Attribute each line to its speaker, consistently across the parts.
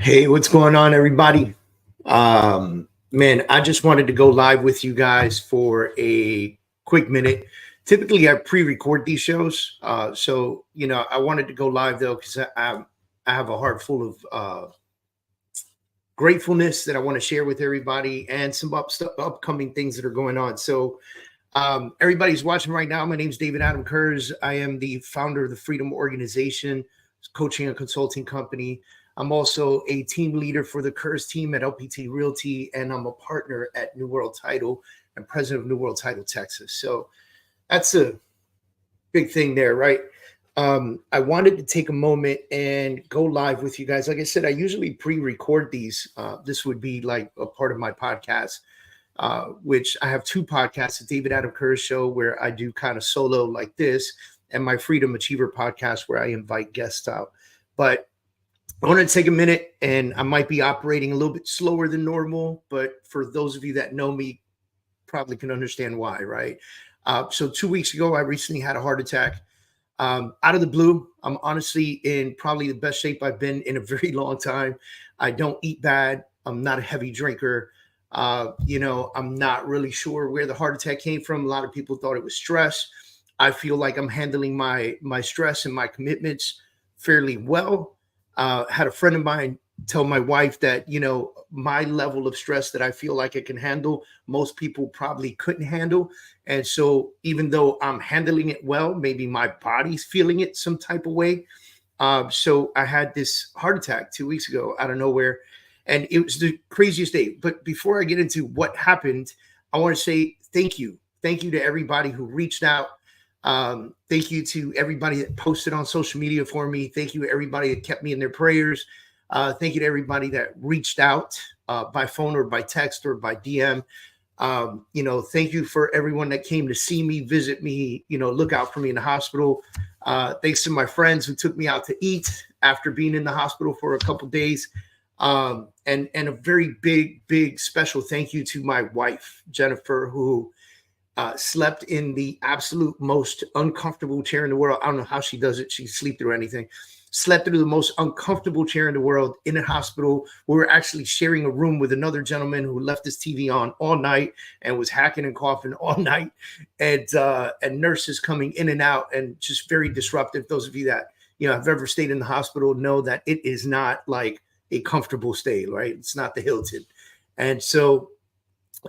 Speaker 1: Hey, what's going on, everybody? Man, I just wanted to go live with you guys for a quick minute. Typically, I pre-record these shows, so I wanted to go live though because I have a heart full of gratefulness that I want to share with everybody, and some upcoming things that are going on. So, everybody's watching right now. My name's David Adam Kurz. I am the founder of the Freedom Organization, coaching and consulting company. I'm also a team leader for the Kurz team at LPT Realty, and I'm a partner at New World Title and president of New World Title Texas. So that's a big thing there, right? I wanted to take a moment and go live with you guys. Like I said, I usually pre-record these. This would be like a part of my podcast, which I have two podcasts, the David Adam Kurz Show, where I do kind of solo like this, and my Freedom Achiever podcast, where I invite guests out. But I want to take a minute, and I might be operating a little bit slower than normal, but for those of you that know me, probably can understand why, right? So 2 weeks ago, I recently had a heart attack. Out of the blue, I'm honestly in probably the best shape I've been in a very long time. I don't eat bad. I'm not a heavy drinker. I'm not really sure where the heart attack came from. A lot of people thought it was stress. I feel like I'm handling my stress and my commitments fairly well. Had a friend of mine tell my wife that, my level of stress that I feel like I can handle, most people probably couldn't handle. And so even though I'm handling it well, maybe my body's feeling it some type of way. So I had this heart attack 2 weeks ago out of nowhere, and it was the craziest day. But before I get into what happened, I want to say thank you. Thank you to everybody who reached out. Thank you to everybody that posted on social media for me. Thank you to everybody that kept me in their prayers. Thank you to everybody that reached out by phone or by text or by DM. Thank you for everyone that came to see me, visit me, look out for me in the hospital. Thanks to my friends who took me out to eat after being in the hospital for a couple days. And a very big special thank you to my wife, Jennifer, who slept in the absolute most uncomfortable chair in the world. I don't know how she does it. She sleep through anything. Slept through the most uncomfortable chair in the world in a hospital. We were actually sharing a room with another gentleman who left his TV on all night and was hacking and coughing all night, and nurses coming in and out, and just very disruptive. Those of you that have ever stayed in the hospital know that it is not like a comfortable stay, right? It's not the Hilton, and so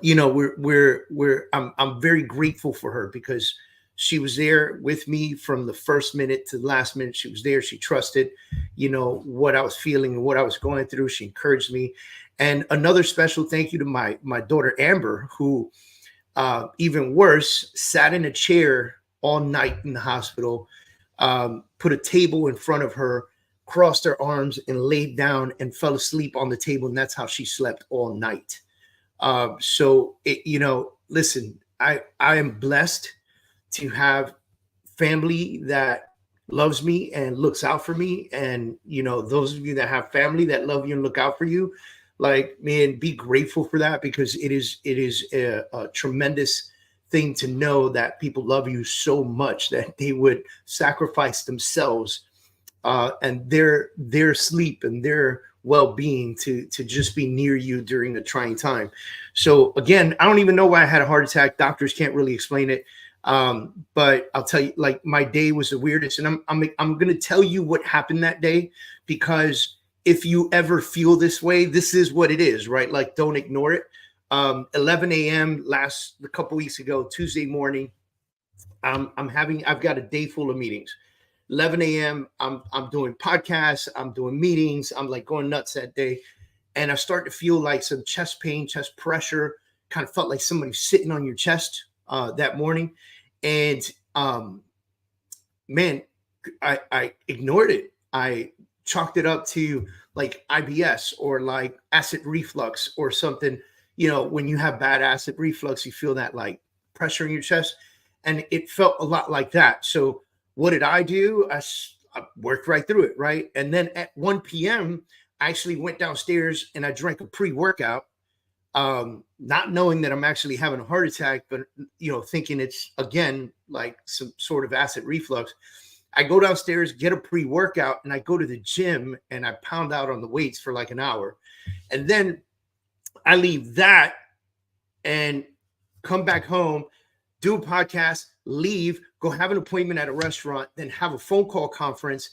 Speaker 1: I'm very grateful for her because she was there with me from the first minute to the last minute. She was there. She trusted, what I was feeling and what I was going through. She encouraged me. And another special thank you to my daughter, Amber, who even worse, sat in a chair all night in the hospital, put a table in front of her, crossed her arms and laid down and fell asleep on the table. And that's how she slept all night. Listen, I am blessed to have family that loves me and looks out for me. And, those of you that have family that love you and look out for you, like, man, be grateful for that, because it is a tremendous thing to know that people love you so much that they would sacrifice themselves and their sleep and their well-being to just be near you during a trying time. So again, I don't even know why I had a heart attack. Doctors can't really explain it. But I'll tell you, like, my day was the weirdest, and I'm going to tell you what happened that day, because if you ever feel this way, this is what it is, right? Like, don't ignore it. 11 a.m. a couple weeks ago, Tuesday morning, I've got a day full of meetings. 11 a.m. I'm doing podcasts, I'm doing meetings, I'm like going nuts that day. And I start to feel like some chest pain, chest pressure, kind of felt like somebody sitting on your chest that morning. And man, I ignored it. I chalked it up to like IBS or like acid reflux or something. When you have bad acid reflux, you feel that like pressure in your chest. And it felt a lot like that. So what did I do? I worked right through it, right? And then at 1 p.m., I actually went downstairs and I drank a pre-workout, not knowing that I'm actually having a heart attack, but, thinking it's, again, like some sort of acid reflux. I go downstairs, get a pre-workout, and I go to the gym and I pound out on the weights for like an hour. And then I leave that and come back home, do a podcast, leave, go have an appointment at a restaurant, then have a phone call conference.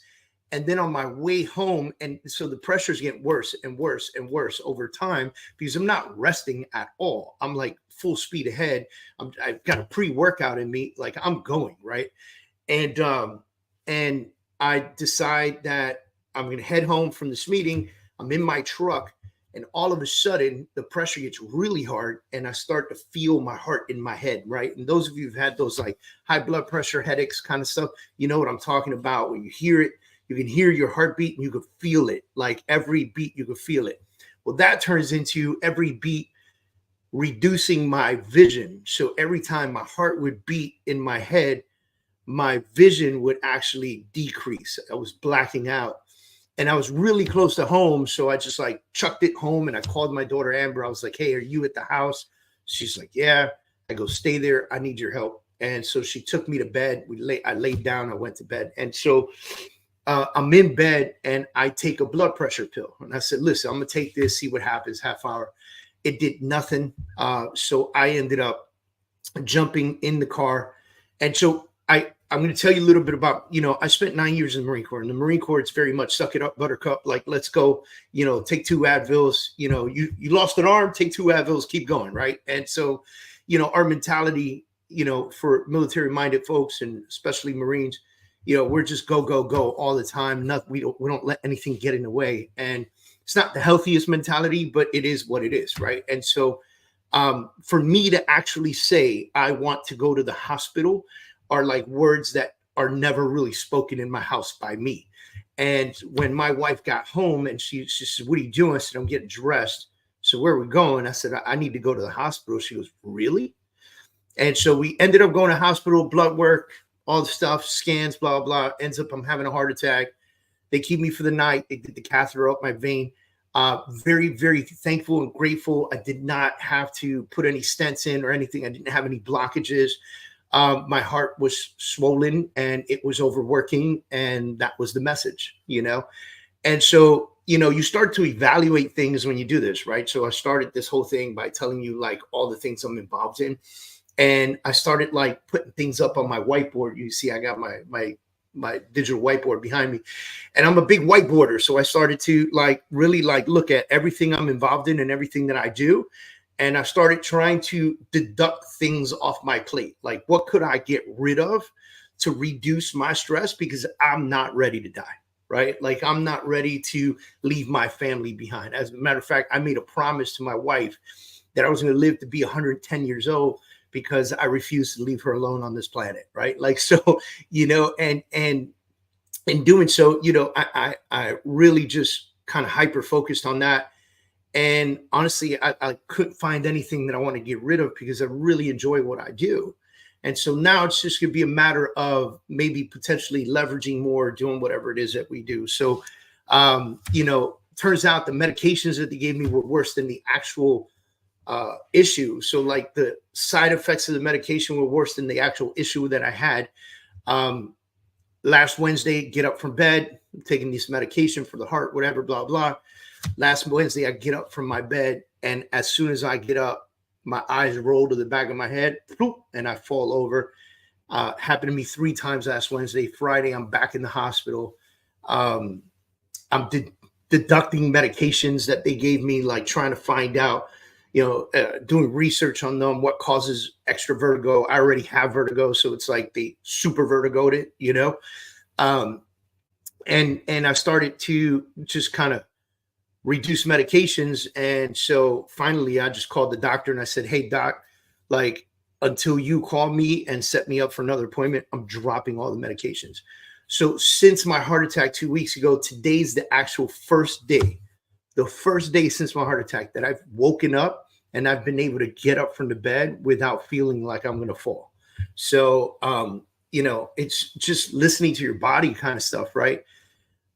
Speaker 1: And then on my way home, and so the pressure's getting worse and worse and worse over time because I'm not resting at all. I'm like full speed ahead. I've got a pre-workout in me, like I'm going, right? And I decide that I'm going to head home from this meeting. I'm in my truck, and all of a sudden the pressure gets really hard and I start to feel my heart in my head, right? And those of you who've had those like high blood pressure headaches kind of stuff, you know what I'm talking about. When you hear it, you can hear your heartbeat and you can feel it. Like every beat, you can feel it. Well, that turns into every beat reducing my vision. So every time my heart would beat in my head, my vision would actually decrease. I was blacking out. And I was really close to home. So I just like chucked it home and I called my daughter, Amber. I was like, hey, are you at the house? She's like, yeah. I go, stay there. I need your help. And so she took me to bed. I laid down. I went to bed. And so I'm in bed and I take a blood pressure pill. And I said, listen, I'm going to take this, see what happens, half hour. It did nothing. So I ended up jumping in the car. And so I'm going to tell you a little bit about, I spent 9 years in the Marine Corps. And the Marine Corps, it's very much suck it up, buttercup. Like, let's go, take 2 Advils. You lost an arm, take 2 Advils, keep going, right? And so, our mentality, for military-minded folks and especially Marines, we're just go, go, go all the time. We don't let anything get in the way. And it's not the healthiest mentality, but it is what it is, right? And so for me to actually say I want to go to the hospital are like words that are never really spoken in my house by me. And when my wife got home and she said, what are you doing? I said, I'm getting dressed. So where are we going? I said, I need to go to the hospital. She goes, really? And so we ended up going to hospital, blood work, all the stuff, scans, blah, blah. Ends up I'm having a heart attack. They keep me for the night. They did the catheter up my vein. Very, very thankful and grateful. I did not have to put any stents in or anything. I didn't have any blockages. My heart was swollen and it was overworking, and that was the message, And so, you start to evaluate things when you do this, right? So I started this whole thing by telling you like all the things I'm involved in. And I started like putting things up on my whiteboard. You see, I got my digital whiteboard behind me, and I'm a big whiteboarder. So I started to like really like look at everything I'm involved in and everything that I do. And I started trying to deduct things off my plate. Like, what could I get rid of to reduce my stress? Because I'm not ready to die, right? Like, I'm not ready to leave my family behind. As a matter of fact, I made a promise to my wife that I was going to live to be 110 years old because I refused to leave her alone on this planet, right? Like, so, and in doing so, I really just kind of hyper focused on that. And honestly, I couldn't find anything that I want to get rid of because I really enjoy what I do. And so now it's just going to be a matter of maybe potentially leveraging more, doing whatever it is that we do. So, turns out the medications that they gave me were worse than the actual issue. So like the side effects of the medication were worse than the actual issue that I had. Last Wednesday, get up from bed, I'm taking this medication for the heart, whatever, blah, blah. Last Wednesday, I get up from my bed, and as soon as I get up, my eyes roll to the back of my head, and I fall over. Happened to me 3 times last Wednesday. Friday, I'm back in the hospital. I'm deducting medications that they gave me, like trying to find out, doing research on them, what causes extra vertigo. I already have vertigo, so it's like they super vertigoed it, and I started to just kind of reduce medications. And so finally I just called the doctor and I said, hey doc, like until you call me and set me up for another appointment, I'm dropping all the medications. So since my heart attack 2 weeks ago, today's the actual first day since my heart attack that I've woken up and I've been able to get up from the bed without feeling like I'm going to fall. So, it's just listening to your body kind of stuff, right?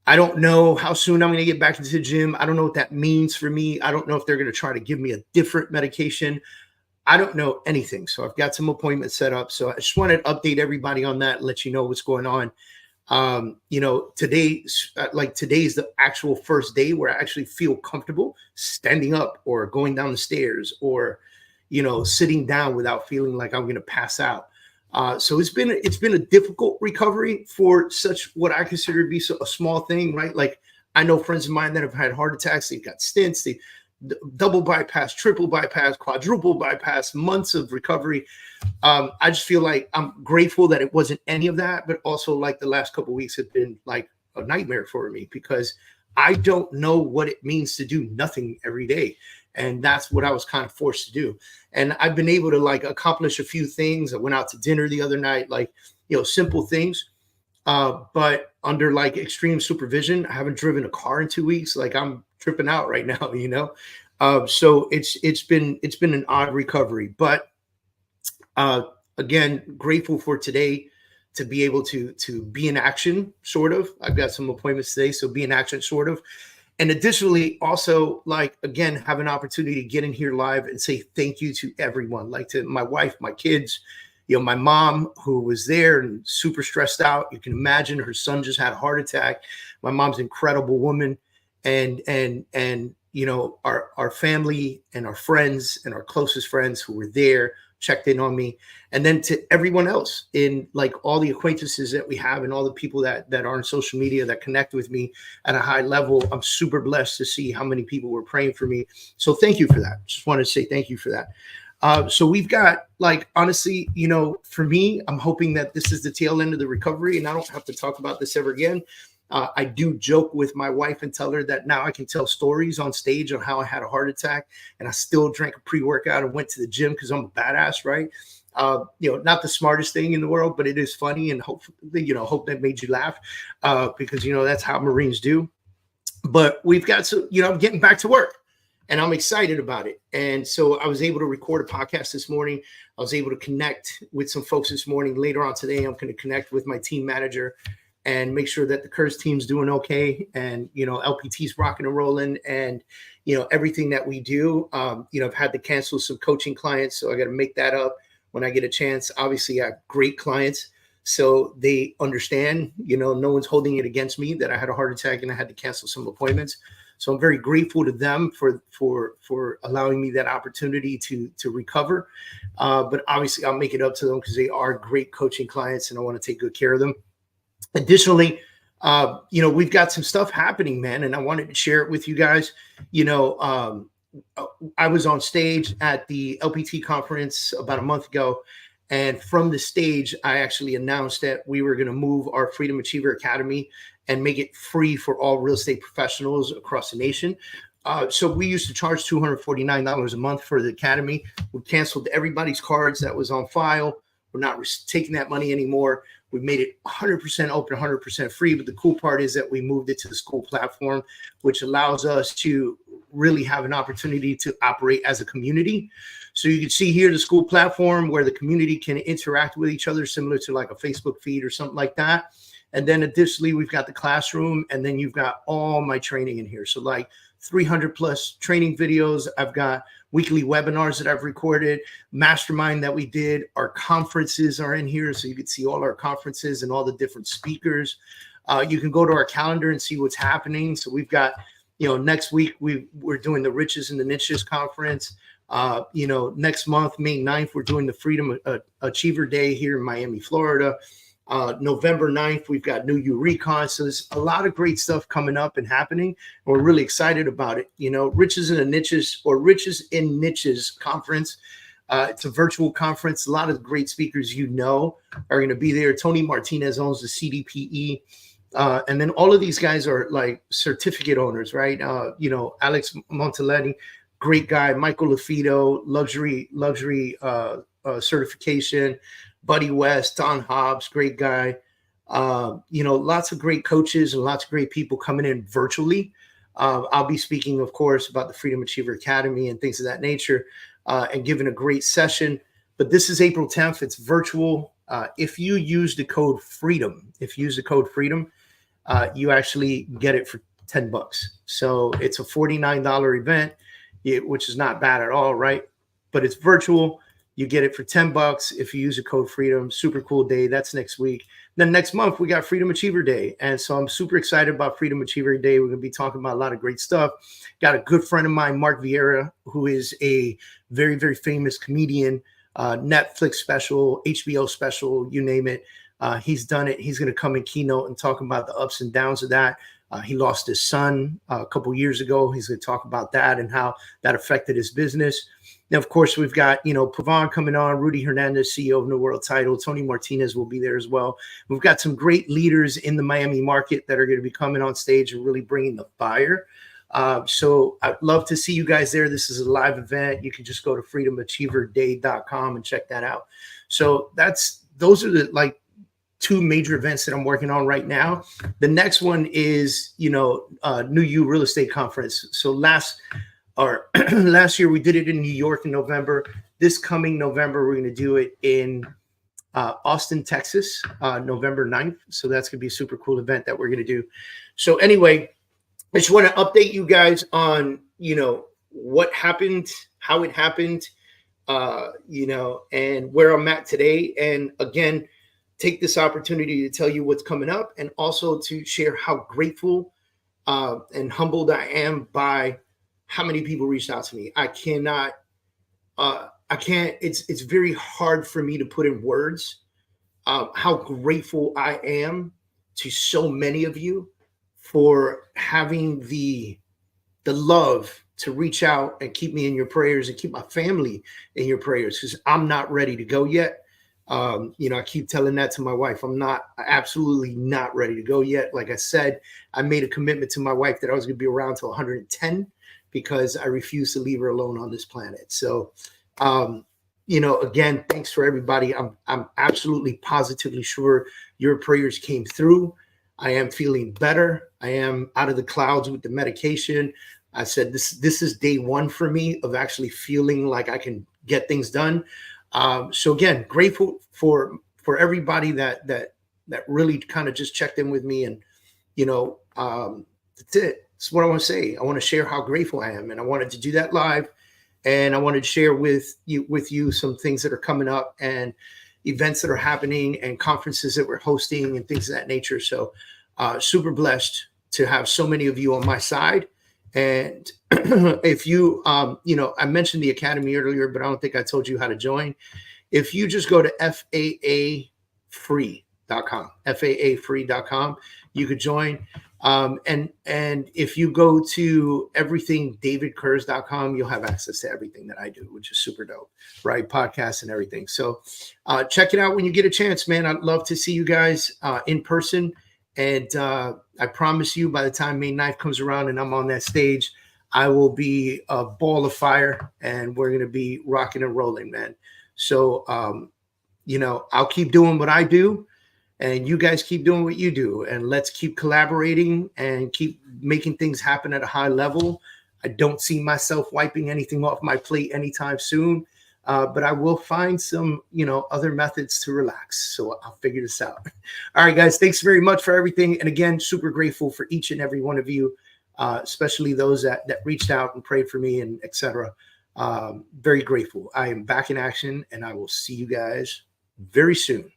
Speaker 1: I don't know how soon I'm going to get back into the gym. I don't know what that means for me. I don't know if they're going to try to give me a different medication. I don't know anything. So I've got some appointments set up. So I just wanted to update everybody on that and let you know what's going on. Today's the actual first day where I actually feel comfortable standing up or going down the stairs or, sitting down without feeling like I'm going to pass out. So it's been a difficult recovery for such what I consider to be a small thing, right? Like I know friends of mine that have had heart attacks, they've got stents, they double bypass, triple bypass, quadruple bypass, months of recovery. I just feel like I'm grateful that it wasn't any of that, but also like the last couple of weeks have been like a nightmare for me because I don't know what it means to do nothing every day. And that's what I was kind of forced to do. And I've been able to like accomplish a few things. I went out to dinner the other night, like, simple things. But under like extreme supervision, I haven't driven a car in 2 weeks. Like I'm tripping out right now, So it's been an odd recovery, but again, grateful for today to be able to be in action, sort of. I've got some appointments today, so be in action, sort of. And additionally, also, like, again, have an opportunity to get in here live and say thank you to everyone, like to my wife, my kids, my mom who was there and super stressed out. You can imagine her son just had a heart attack. My mom's an incredible woman. And our family and our friends and our closest friends who were there, checked in on me, and then to everyone else in like all the acquaintances that we have and all the people that are on social media that connect with me at a high level. I'm super blessed to see how many people were praying for me. So thank you for that. Just wanted to say thank you for that. So we've got like, honestly, for me, I'm hoping that this is the tail end of the recovery and I don't have to talk about this ever again. I do joke with my wife and tell her that now I can tell stories on stage on how I had a heart attack and I still drank a pre-workout and went to the gym because I'm a badass, right? Not the smartest thing in the world, but it is funny and hopefully, hope that made you laugh because, that's how Marines do. But we've got I'm getting back to work and I'm excited about it. And so I was able to record a podcast this morning. I was able to connect with some folks this morning. Later on today, I'm going to connect with my team manager and make sure that the Kurz team's doing okay. And, LPT's rocking and rolling and, everything that we do. I've had to cancel some coaching clients, so I got to make that up when I get a chance. Obviously, I have great clients, so they understand, no one's holding it against me that I had a heart attack and I had to cancel some appointments. So I'm very grateful to them for allowing me that opportunity to recover. But obviously, I'll make it up to them because they are great coaching clients and I want to take good care of them. Additionally, we've got some stuff happening, man, and I wanted to share it with you guys. I was on stage at the LPT conference about a month ago, and from the stage, I actually announced that we were going to move our Freedom Achiever Academy and make it free for all real estate professionals across the nation. So we used to charge $249 a month for the academy. We canceled everybody's cards that was on file. We're not taking that money anymore. We made it 100% open, 100% free. But the cool part is that we moved it to the school platform, which allows us to really have an opportunity to operate as a community. So you can see here the school platform where the community can interact with each other, similar to like a Facebook feed or something like that. And then additionally, we've got the classroom, and then you've got all my training in here. So like 300 plus training videos. I've got weekly webinars that I've recorded, mastermind that we did. Our conferences are in here, so you can see all our conferences and all the different speakers. You can go to our calendar and see what's happening. So we've got, next week we're doing the Riches and the Niches conference. Next month, May 9th, we're doing the Freedom Achiever Day here in Miami, Florida. November 9th, we've got New You Recon. So there's a lot of great stuff coming up and happening. And we're really excited about it. Riches in the Niches, or Riches in Niches conference. It's a virtual conference. A lot of great speakers are going to be there. Tony Martinez owns the CDPE. And then all of these guys are like certificate owners, right? Alex Monteletti, great guy. Michael LaFido, luxury certification. Buddy West, Don Hobbs, great guy. Lots of great coaches and lots of great people coming in virtually. I'll be speaking, of course, about the Freedom Achiever Academy and things of that nature, and giving a great session. But this is April 10th. It's virtual. If you use the code FREEDOM, you actually get it for $10. So it's a $49 event, which is not bad at all, right? But it's virtual. You get it for $10 if you use the code Freedom. Super cool day. That's next week. Then next month, we got Freedom Achiever Day. And so I'm super excited about Freedom Achiever Day. We're going to be talking about a lot of great stuff. Got a good friend of mine, Mark Vieira, who is a very, very famous comedian, Netflix special, HBO special, you name it. He's done it. He's going to come and keynote and talk about the ups and downs of that. He lost his son a couple years ago. He's going to talk about that and how that affected his business. Now, of course, we've got, Pavan coming on, Rudy Hernandez, CEO of New World Title. Tony Martinez will be there as well. We've got some great leaders in the Miami market that are going to be coming on stage and really bringing the fire. So I'd love to see you guys there. This is a live event. You can just go to freedomachieverday.com and check that out. So those are the two major events that I'm working on right now. The next one is, New You Real Estate Conference. So last year we did it in New York in November. This coming November, we're going to do it in Austin, Texas, November 9th. So that's going to be a super cool event that we're going to do. So anyway, I just want to update you guys on, what happened, how it happened, and where I'm at today. And again, take this opportunity to tell you what's coming up and also to share how grateful and humbled I am by how many people reached out to me. It's very hard for me to put in words how grateful I am to so many of you for having the love to reach out and keep me in your prayers and keep my family in your prayers, because I'm not ready to go yet. I keep telling that to my wife. I'm absolutely not ready to go yet. Like I said, I made a commitment to my wife that I was going to be around till 110 because I refuse to leave her alone on this planet. So, again, thanks for everybody. I'm absolutely positively sure your prayers came through. I am feeling better. I am out of the clouds with the medication. I said, this is day one for me of actually feeling like I can get things done. So again, grateful for everybody that really kind of just checked in with me, and that's it. That's what I want to say. I want to share how grateful I am, and I wanted to do that live, and I wanted to share with you some things that are coming up and events that are happening and conferences that we're hosting and things of that nature. So super blessed to have so many of you on my side. And if you, I mentioned the Academy earlier, but I don't think I told you how to join. If you just go to faafree.com, you could join. And if you go to everythingdavidkurz.com, you'll have access to everything that I do, which is super dope, right? Podcasts and everything. So check it out when you get a chance, man. I'd love to see you guys in person. And I promise you, by the time May 9th comes around and I'm on that stage, I will be a ball of fire, and we're going to be rocking and rolling, man. So, I'll keep doing what I do, and you guys keep doing what you do, and let's keep collaborating and keep making things happen at a high level. I don't see myself wiping anything off my plate anytime soon. But I will find some, other methods to relax. So I'll figure this out. All right, guys, thanks very much for everything. And again, super grateful for each and every one of you, especially those that reached out and prayed for me and et cetera. Very grateful. I am back in action, and I will see you guys very soon.